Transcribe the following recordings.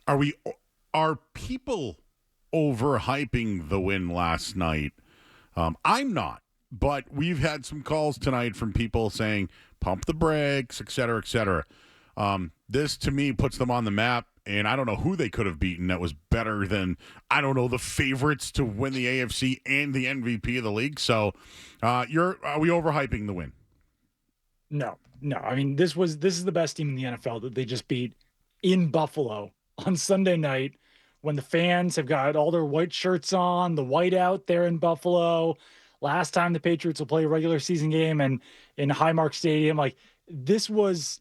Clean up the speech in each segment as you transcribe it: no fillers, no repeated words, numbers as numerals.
Are we? Are people overhyping the win last night? I'm not, but we've had some calls tonight from people saying pump the brakes, et cetera, et cetera. This to me puts them on the map, and I don't know who they could have beaten that was better than, I don't know, the favorites to win the AFC and the MVP of the league. So, are we overhyping the win? No, no. I mean, this is the best team in the NFL that they just beat in Buffalo on Sunday night when the fans have got all their white shirts on, the white out there in Buffalo. Last time the Patriots will play a regular season game and in Highmark Stadium, like this was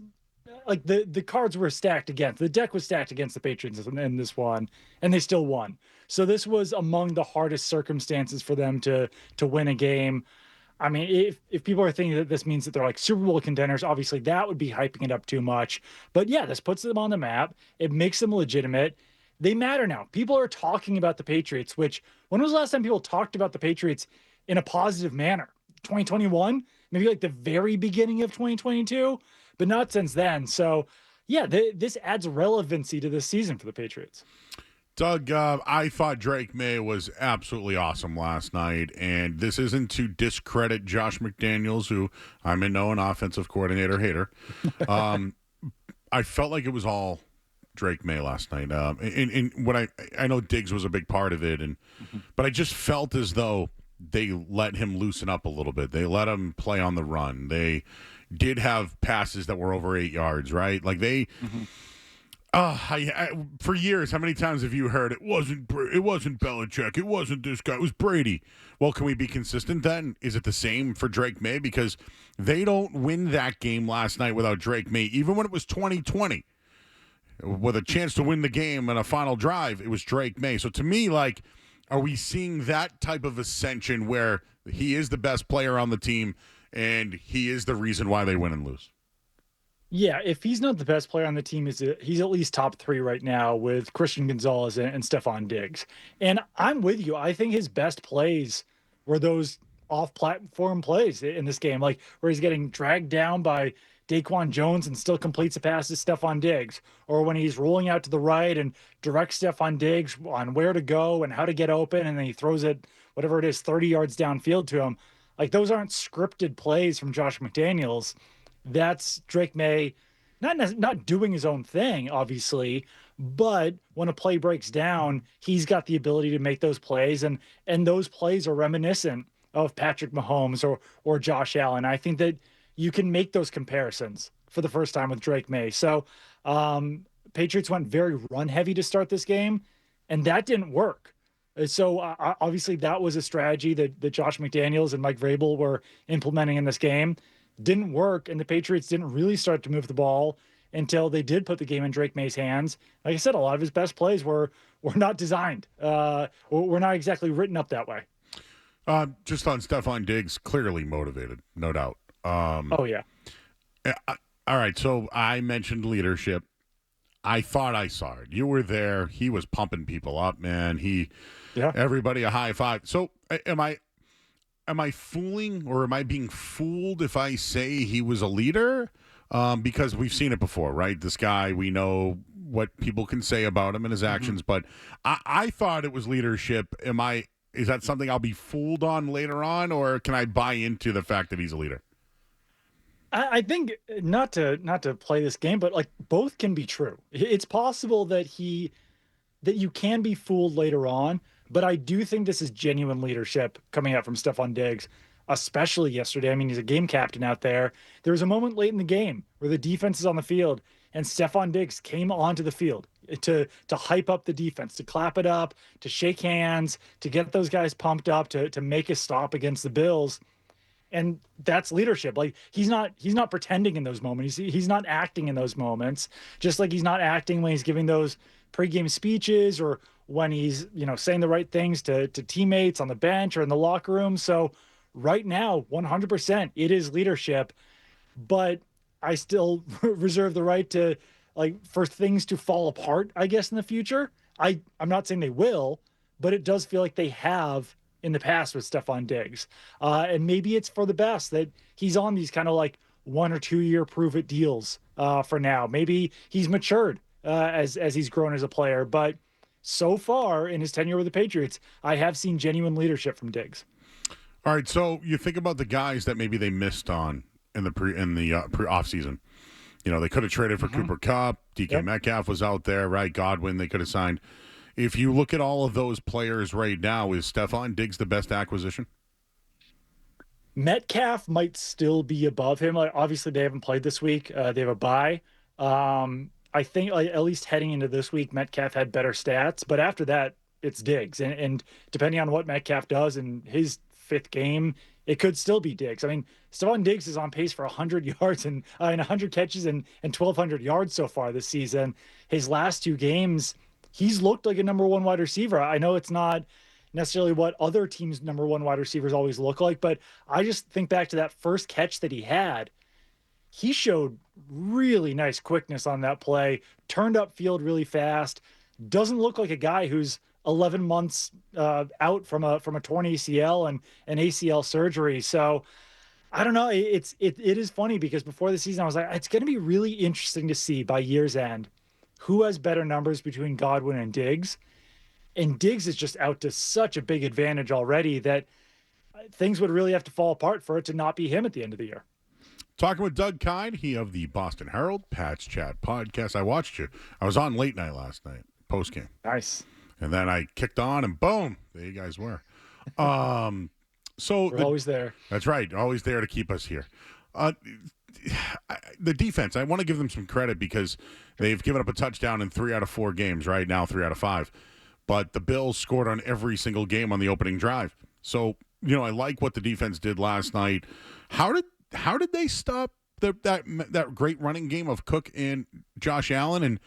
like the cards were stacked against the deck was stacked against the Patriots in this one, and they still won. So this was among the hardest circumstances for them to win a game. I mean, if people are thinking that this means that they're like Super Bowl contenders, obviously that would be hyping it up too much. But yeah, this puts them on the map. It makes them legitimate. They matter now. People are talking about the Patriots, which when was the last time people talked about the Patriots in a positive manner? 2021, maybe like the very beginning of 2022, but not since then. So yeah, this adds relevancy to this season for the Patriots. Doug, I thought Drake May was absolutely awesome last night, and this isn't to discredit Josh McDaniels, who I'm in no an offensive coordinator hater. I felt like it was all Drake May last night. And what I know Diggs was a big part of it, but I just felt as though they let him loosen up a little bit. They let him play on the run. They did have passes that were over 8 yards, right? Like they. For years, how many times have you heard it wasn't Belichick, it wasn't this guy, it was Brady? Well, can we be consistent then? Is it the same for Drake May? Because they don't win that game last night without Drake May, even when it was 2020. With a chance to win the game and a final drive, it was Drake May. So to me, like, are we seeing that type of ascension where he is the best player on the team and he is the reason why they win and lose? Yeah, if he's not the best player on the team, he's at least top three right now with Christian Gonzalez and Stefon Diggs. And I'm with you. I think his best plays were those off-platform plays in this game, like where he's getting dragged down by Daquan Jones and still completes a pass to Stefon Diggs, or when he's rolling out to the right and directs Stefon Diggs on where to go and how to get open, and then he throws it, whatever it is, 30 yards downfield to him. Like those aren't scripted plays from Josh McDaniels. That's Drake May not doing his own thing, obviously, but when a play breaks down, he's got the ability to make those plays, and those plays are reminiscent of Patrick Mahomes or Josh Allen. I think that you can make those comparisons for the first time with Drake May. So Patriots went very run heavy to start this game, and that didn't work. So obviously that was a strategy that Josh McDaniels and Mike Vrabel were implementing in this game. Didn't work, and the Patriots didn't really start to move the ball until they did put the game in Drake May's hands. Like I said, a lot of his best plays were not designed, were not exactly written up that way. Just on Stefon Diggs, clearly motivated, no doubt. Oh yeah. All right, so I mentioned leadership. I thought I saw it. You were there. He was pumping people up, man. Everybody a high five. So am I fooling or am I being fooled if I say he was a leader? Because we've seen it before, right? This guy, we know what people can say about him and his actions, but I thought it was leadership. Is that something I'll be fooled on later on, or can I buy into the fact that he's a leader? I think not to play this game, but like both can be true. It's possible that you can be fooled later on, but I do think this is genuine leadership coming out from Stefon Diggs, especially yesterday. I mean, he's a game captain out there. There was a moment late in the game where the defense is on the field and Stefon Diggs came onto the field to hype up the defense, to clap it up, to shake hands, to get those guys pumped up, to make a stop against the Bills. And that's leadership. Like he's not pretending in those moments. He's not acting in those moments, just like he's not acting when he's giving those pregame speeches or when he's, saying the right things to teammates on the bench or in the locker room. So right now, 100%, it is leadership, but I still reserve the right to for things to fall apart, I guess, in the future. I'm not saying they will, but it does feel like they have in the past with Stefon Diggs. And maybe it's for the best that he's on these kind of 1 or 2 year prove it deals for now. Maybe he's matured as he's grown as a player. But so far in his tenure with the Patriots, I have seen genuine leadership from Diggs. All right, so you think about the guys that maybe they missed on in the pre off season. You know, they could have traded for Cooper Kupp. DK Metcalf was out there, right? Godwin, they could have signed. If you look at all of those players right now, is Stefon Diggs the best acquisition? Metcalf might still be above him. Like, obviously, they haven't played this week. They have a bye. I think at least heading into this week, Metcalf had better stats. But after that, it's Diggs. And depending on what Metcalf does in his fifth game, it could still be Diggs. I mean, Stefon Diggs is on pace for 100 yards and 100 catches and 1,200 yards so far this season. His last two games, he's looked like a number one wide receiver. I know it's not necessarily what other teams' number one wide receivers always look like, but I just think back to that first catch that he had. He showed really nice quickness on that play, turned up field really fast, doesn't look like a guy who's 11 months out from a torn ACL and an ACL surgery. So I don't know. It is funny because before the season, I was like, it's going to be really interesting to see by year's end who has better numbers between Godwin and Diggs. And Diggs is just out to such a big advantage already that things would really have to fall apart for it to not be him at the end of the year. Talking with Doug Kyed, he of the Boston Herald, Pat's Chat podcast. I watched you. I was on late night last night, postgame. Nice. And then I kicked on, and boom, there you guys were. So we're always there. That's right, always there to keep us here. The defense, I want to give them some credit because they've given up a touchdown in 3 out of 4 games. Right now, 3 out of 5. But the Bills scored on every single game on the opening drive. So I like what the defense did last night. How did they stop that great running game of Cook and Josh Allen? And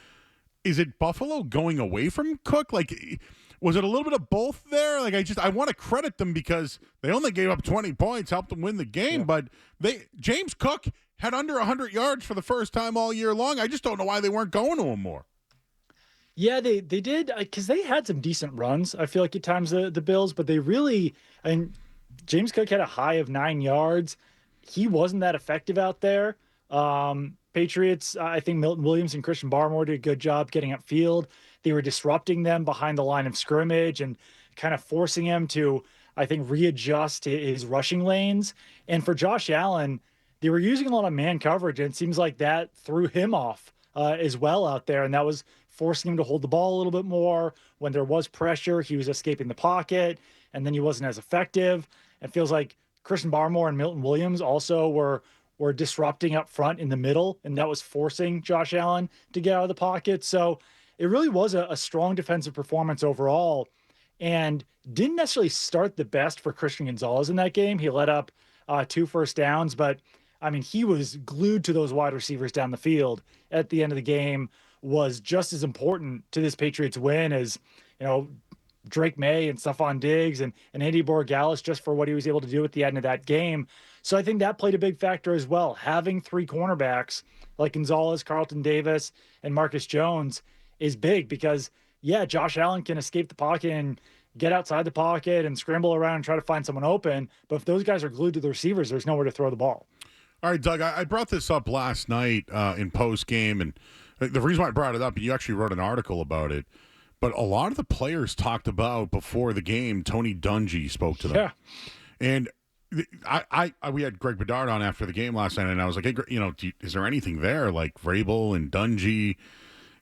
is it Buffalo going away from Cook? Like, was it a little bit of both there? Like, I want to credit them because they only gave up 20 points, helped them win the game. Yeah. But James Cook had under 100 yards for the first time all year long. I just don't know why they weren't going to him more. Yeah, they did because they had some decent runs. I feel like at times the Bills, but they really, James Cook had a high of 9 yards. He wasn't that effective out there. Patriots, I think Milton Williams and Christian Barmore did a good job getting upfield. They were disrupting them behind the line of scrimmage and kind of forcing him to, I think, readjust his rushing lanes. And for Josh Allen, they were using a lot of man coverage, and it seems like that threw him off as well out there. And that was forcing him to hold the ball a little bit more. When there was pressure, he was escaping the pocket, and then he wasn't as effective. It feels like Christian Barmore and Milton Williams also were disrupting up front in the middle, and that was forcing Josh Allen to get out of the pocket. So it really was a strong defensive performance overall, and didn't necessarily start the best for Christian Gonzalez in that game. He let up 2 first downs, but I mean, he was glued to those wide receivers down the field at the end of the game, was just as important to this Patriots win as, Drake Maye and Stefon Diggs and Andy Borregales, just for what he was able to do at the end of that game. So I think that played a big factor as well. Having 3 cornerbacks like Gonzalez, Carlton Davis, and Marcus Jones is big because, Josh Allen can escape the pocket and get outside the pocket and scramble around and try to find someone open. But if those guys are glued to the receivers, there's nowhere to throw the ball. All right, Doug, I brought this up last night in postgame, and the reason why I brought it up, you actually wrote an article about it, but a lot of the players talked about before the game, Tony Dungy spoke to them. Yeah. And we had Greg Bedard on after the game last night, and I was like, hey, is there anything there, like Vrabel and Dungy?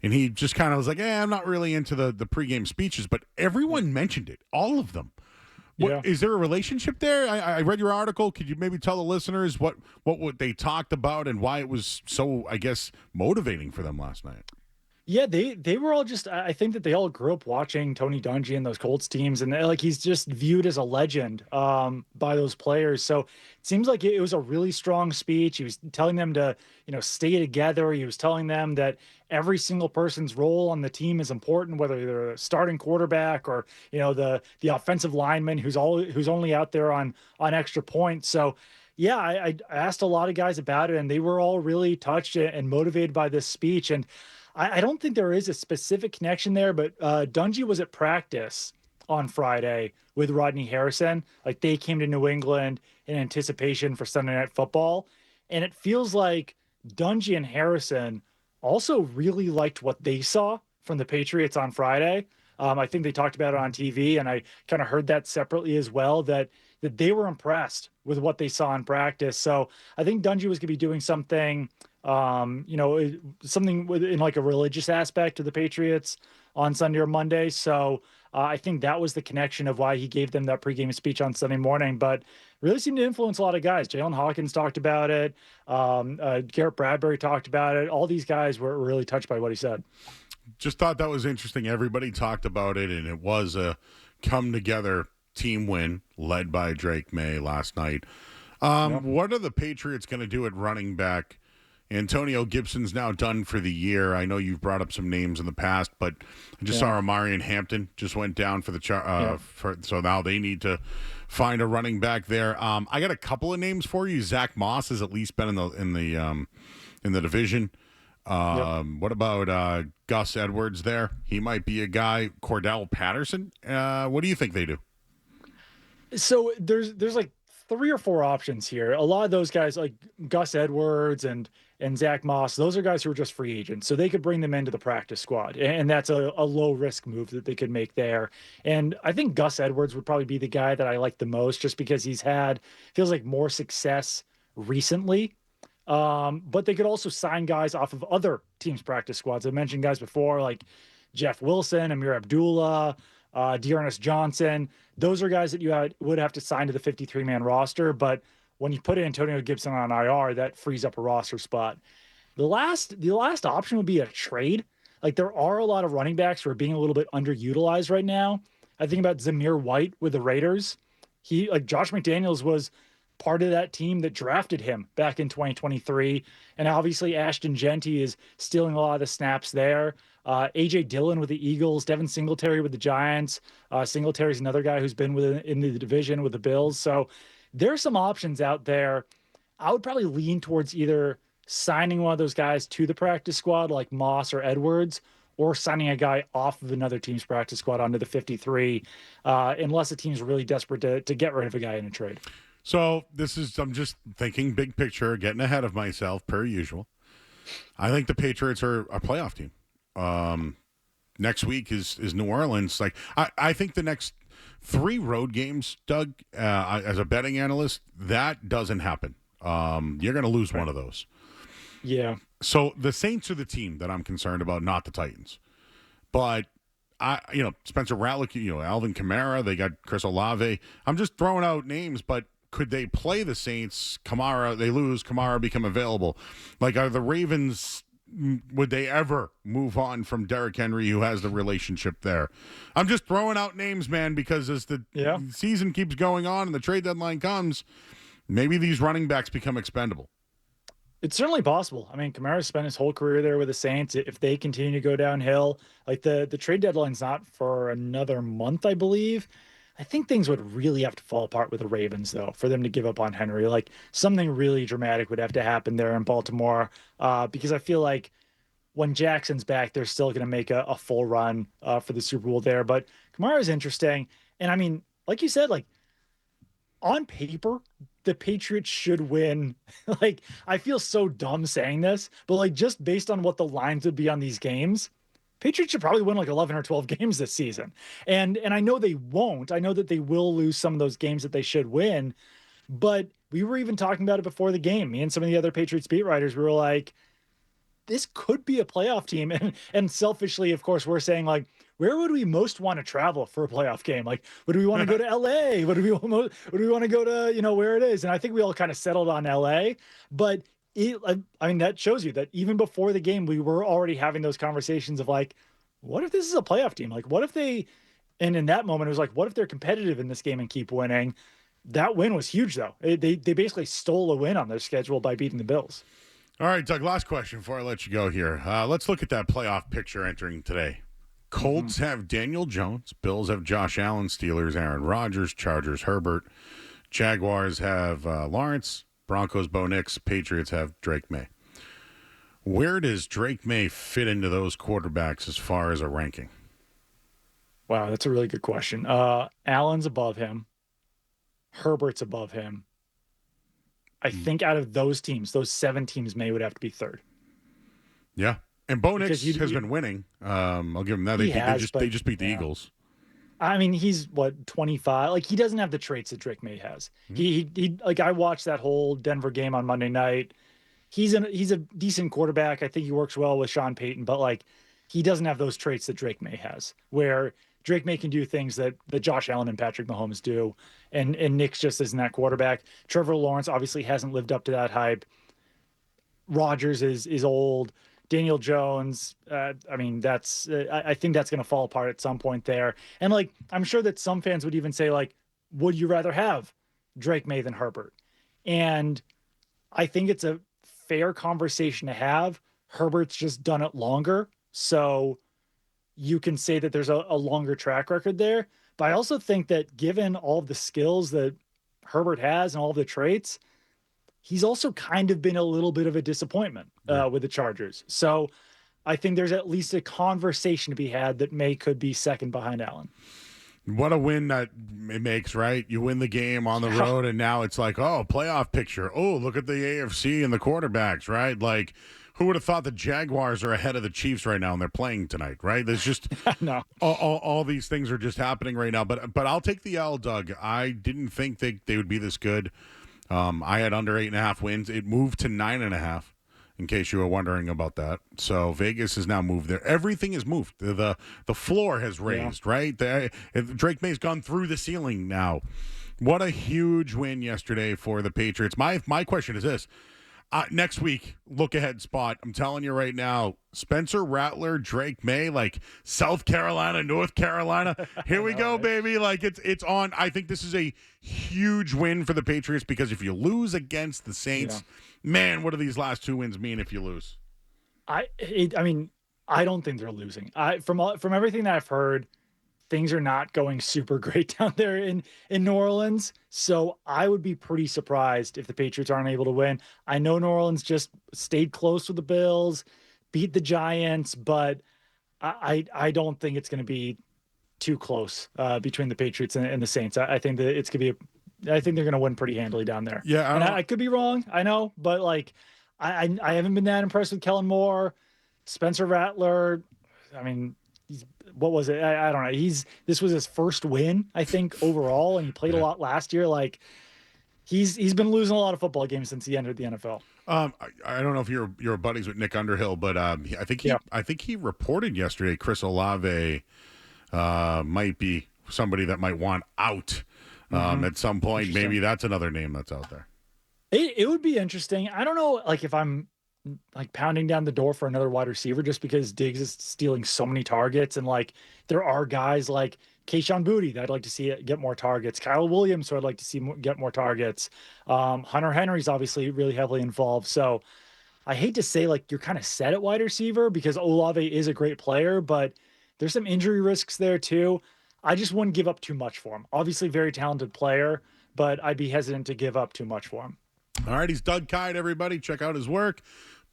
And he just kind of was like, I'm not really into the pregame speeches, but everyone mentioned it, all of them. Is there a relationship there? I read your article. Could you maybe tell the listeners what they talked about and why it was so, I guess, motivating for them last night? Yeah, they were all just, I think that they all grew up watching Tony Dungy and those Colts teams, and he's just viewed as a legend by those players. So it seems like it was a really strong speech. He was telling them to, stay together. He was telling them that every single person's role on the team is important, whether they're a starting quarterback or, the offensive lineman who's only out there on extra points. So yeah, I asked a lot of guys about it, and they were all really touched and motivated by this speech. And I don't think there is a specific connection there, but Dungy was at practice on Friday with Rodney Harrison. Like, they came to New England in anticipation for Sunday Night Football. And it feels like Dungy and Harrison also really liked what they saw from the Patriots on Friday. I think they talked about it on TV, and I kind of heard that separately as well, that they were impressed with what they saw in practice. So I think Dungy was going to be doing something, something in like a religious aspect to the Patriots on Sunday or Monday. So I think that was the connection of why he gave them that pregame speech on Sunday morning. But really seemed to influence a lot of guys. Jalen Hawkins talked about it. Garrett Bradbury talked about it. All these guys were really touched by what he said. Just thought that was interesting. Everybody talked about it, and it was a come together team win led by Drake Maye last night. What are the Patriots going to do at running back? Antonio Gibson's now done for the year. I know you've brought up some names in the past, but I just saw Amari and Hampton just went down for the so now they need to find a running back there. I got a couple of names for you. Zach Moss has at least been in the division. What about Gus Edwards there? He might be a guy. Cordell Patterson. What do you think they do? So there's like 3 or 4 options here. A lot of those guys like Gus Edwards and Zach Moss, those are guys who are just free agents. So they could bring them into the practice squad. And that's a low risk move that they could make there. And I think Gus Edwards would probably be the guy that I like the most just because feels like more success recently. But they could also sign guys off of other teams' practice squads. I mentioned guys before, like Jeff Wilson, Amir Abdullah, Dearness Johnson. Those are guys that you would have to sign to the 53-man roster. But when you put Antonio Gibson on IR, that frees up a roster spot. The last option would be a trade. Like there are a lot of running backs who are being a little bit underutilized right now. I think about Zamir White with the Raiders. Josh McDaniels was part of that team that drafted him back in 2023. And obviously Ashton Genty is stealing a lot of the snaps there. AJ Dillon with the Eagles, Devin Singletary with the Giants. Singletary's another guy who's been in the division with the Bills. So there's some options out there. I would probably lean towards either signing one of those guys to the practice squad like Moss or Edwards, or signing a guy off of another team's practice squad onto the 53, unless the team's really desperate to get rid of a guy in a trade. So I'm just thinking big picture, getting ahead of myself per usual. I think the Patriots are a playoff team. Next week is New Orleans. Like I think the next 3 road games, Doug, as a betting analyst, that doesn't happen. You're going to lose one of those. Yeah. So the Saints are the team that I'm concerned about, not the Titans. But Spencer Rattler, Alvin Kamara, they got Chris Olave. I'm just throwing out names, but could they play the Saints? Kamara, they lose. Kamara become available. Like, are the Ravens? Would they ever move on from Derrick Henry, who has the relationship there? I'm just throwing out names, man, because as the season keeps going on and the trade deadline comes, maybe these running backs become expendable. It's certainly possible. I mean, Kamara spent his whole career there with the Saints. If they continue to go downhill, like the trade deadline's not for another month, I believe. I think things would really have to fall apart with the Ravens, though, for them to give up on Henry. Like something really dramatic would have to happen there in Baltimore, because I feel like when Jackson's back, they're still going to make a full run for the Super Bowl there. But Kamara is interesting, and I mean, like you said, like on paper, the Patriots should win. Like I feel so dumb saying this, but like just based on what the lines would be on these games, Patriots should probably win like 11 or 12 games this season. And I know they won't. I know that they will lose some of those games that they should win, but we were even talking about it before the game. Me and some of the other Patriots beat writers, we were like, this could be a playoff team. And selfishly, of course, we're saying like, where would we most want to travel for a playoff game? Like, would we want to go to LA? Would we want to go to, where it is? And I think we all kind of settled on LA, but I mean, that shows you that even before the game, we were already having those conversations of like, what if this is a playoff team? Like, what if and in that moment, it was like, what if they're competitive in this game and keep winning? That win was huge, though. They basically stole a win on their schedule by beating the Bills. All right, Doug, last question before I let you go here. Let's look at that playoff picture entering today. Colts have Daniel Jones. Bills have Josh Allen. Steelers, Aaron Rodgers. Chargers, Herbert. Jaguars have Lawrence. Broncos, Bo Nix. Patriots have Drake Maye. Where does Drake Maye fit into those quarterbacks as far as a ranking? Wow, that's a really good question. Allen's above him. Herbert's above him. I think out of those teams, those 7 teams, Maye would have to be third. Yeah, And Bo because Nix has been winning. I'll give him that. He has, they just beat the yeah. Eagles. I mean, he's what, 25? Like, he doesn't have the traits that Drake May has. Mm-hmm. He like, I watched that whole Denver game on Monday night. He's a decent quarterback. I think he works well with Sean Payton, but like, he doesn't have those traits that Drake May has, where Drake May can do things that Josh Allen and Patrick Mahomes do, and Nick's just isn't that quarterback. Trevor Lawrence obviously hasn't lived up to that hype. Rodgers is old. Daniel Jones, I mean, that's I think that's going to fall apart at some point there. And like, I'm sure that some fans would even say, like, would you rather have Drake May than Herbert? And I think it's a fair conversation to have. Herbert's just done it longer, so you can say that there's a longer track record there. But I also think that given all of the skills that Herbert has and all of the traits, he's also kind of been a little bit of a disappointment with the Chargers. So I think there's at least a conversation to be had that May could be second behind Allen. What a win that it makes, right? You win the game on the road, and now it's like, oh, playoff picture. Oh, look at the AFC and the quarterbacks, right? Like, who would have thought the Jaguars are ahead of the Chiefs right now, and they're playing tonight, right? There's just no. all these things are just happening right now. But I'll take the L, Doug. I didn't think they would be this good. I had under 8.5 wins. It moved to 9.5, in case you were wondering about that. So Vegas has now moved there. Everything has moved. The floor has raised, right? Drake May's gone through the ceiling now. What a huge win yesterday for the Patriots. My question is this. Next week, look ahead spot. I'm telling you right now, Spencer Rattler, Drake May, like South Carolina, North Carolina. Here we go, baby. Like it's on. I think this is a huge win for the Patriots because if you lose against the Saints, man, what do these last 2 wins mean if you lose? I mean, I don't think they're losing. From everything that I've heard, things are not going super great down there in New Orleans. So I would be pretty surprised if the Patriots aren't able to win. I know New Orleans just stayed close with the Bills, beat the Giants, but I don't think it's going to be too close between the Patriots and the Saints. I think that it's going to be I think they're going to win pretty handily down there. Yeah. I could be wrong. I know, but like, I haven't been that impressed with Kellen Moore, Spencer Rattler. I mean, what was it? I don't know. This was his first win, I think, overall, and he played a lot last year. Like, he's been losing a lot of football games since he entered the NFL. I don't know if you're buddies with Nick Underhill, but I think he reported yesterday Chris Olave might be somebody that might want out at some point. Maybe that's another name that's out there. It would be interesting. I don't know, like, if I'm like pounding down the door for another wide receiver just because Diggs is stealing so many targets, and like there are guys like Kayshon Boutte that I'd like to see get more targets, Kyle Williams who I'd like to see get more targets, Hunter Henry's obviously really heavily involved. So I hate to say, like, you're kind of set at wide receiver because Olave is a great player, but there's some injury risks there too. I just wouldn't give up too much for him. Obviously very talented player, but I'd be hesitant to give up too much for him. All right, he's Doug Kyed, everybody. Check out his work.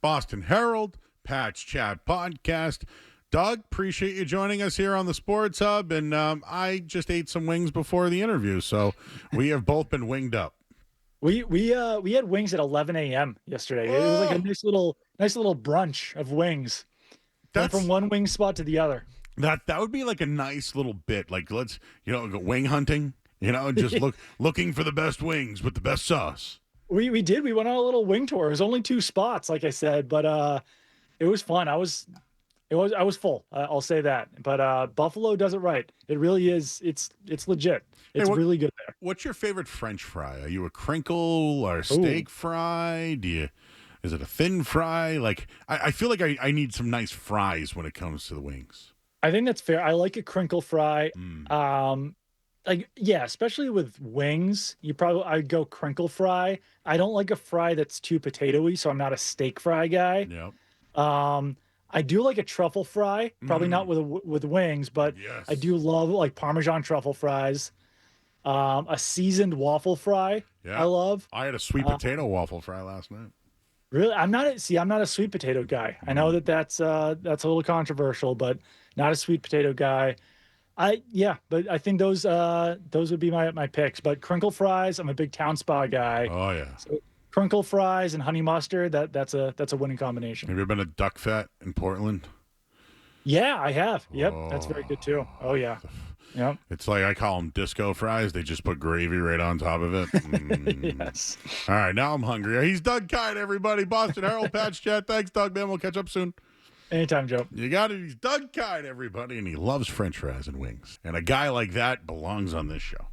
Boston Herald, Pat's Chat Podcast. Doug, appreciate you joining us here on the Sports Hub, and I just ate some wings before the interview, so we have both been winged up. We had wings at 11 a.m. yesterday. It was like a nice little brunch of wings. Went from one wing spot to the other. That would be like a nice little bit. Like, let's go wing hunting. Just looking for the best wings with the best sauce. We did. We went on a little wing tour. It was only 2 spots, like I said, but it was fun. I was full. I'll say that. But Buffalo does it right. It really is. It's legit. It's really good there. What's your favorite French fry? Are you a crinkle or a steak fry? Is it a thin fry? Like, I feel like I need some nice fries when it comes to the wings. I think that's fair. I like a crinkle fry. Especially with wings, I'd go crinkle fry. I don't like a fry that's too potatoey, so I'm not a steak fry guy. Yep. I do like a truffle fry, probably not with wings, but I do love like Parmesan truffle fries. A seasoned waffle fry, I love. I had a sweet potato waffle fry last night. Really, I'm not a sweet potato guy. I know that's a little controversial, but not a sweet potato guy. But I think those would be my picks. But crinkle fries, I'm a big Town Spa guy. Oh yeah. crinkle fries and honey mustard, that's a winning combination. Have you been to Duck Fat in Portland? Yeah, I have. Yep, that's very good too. Oh yeah. Yep. It's like I call them disco fries. They just put gravy right on top of it. Yes. All right, now I'm hungry. He's Doug Kyed, everybody. Boston Herald, Patch Chat. Thanks, Doug, man. We'll catch up soon. Anytime, Joe. You got it. He's Doug Kyed, everybody, and he loves French fries and wings. And a guy like that belongs on this show.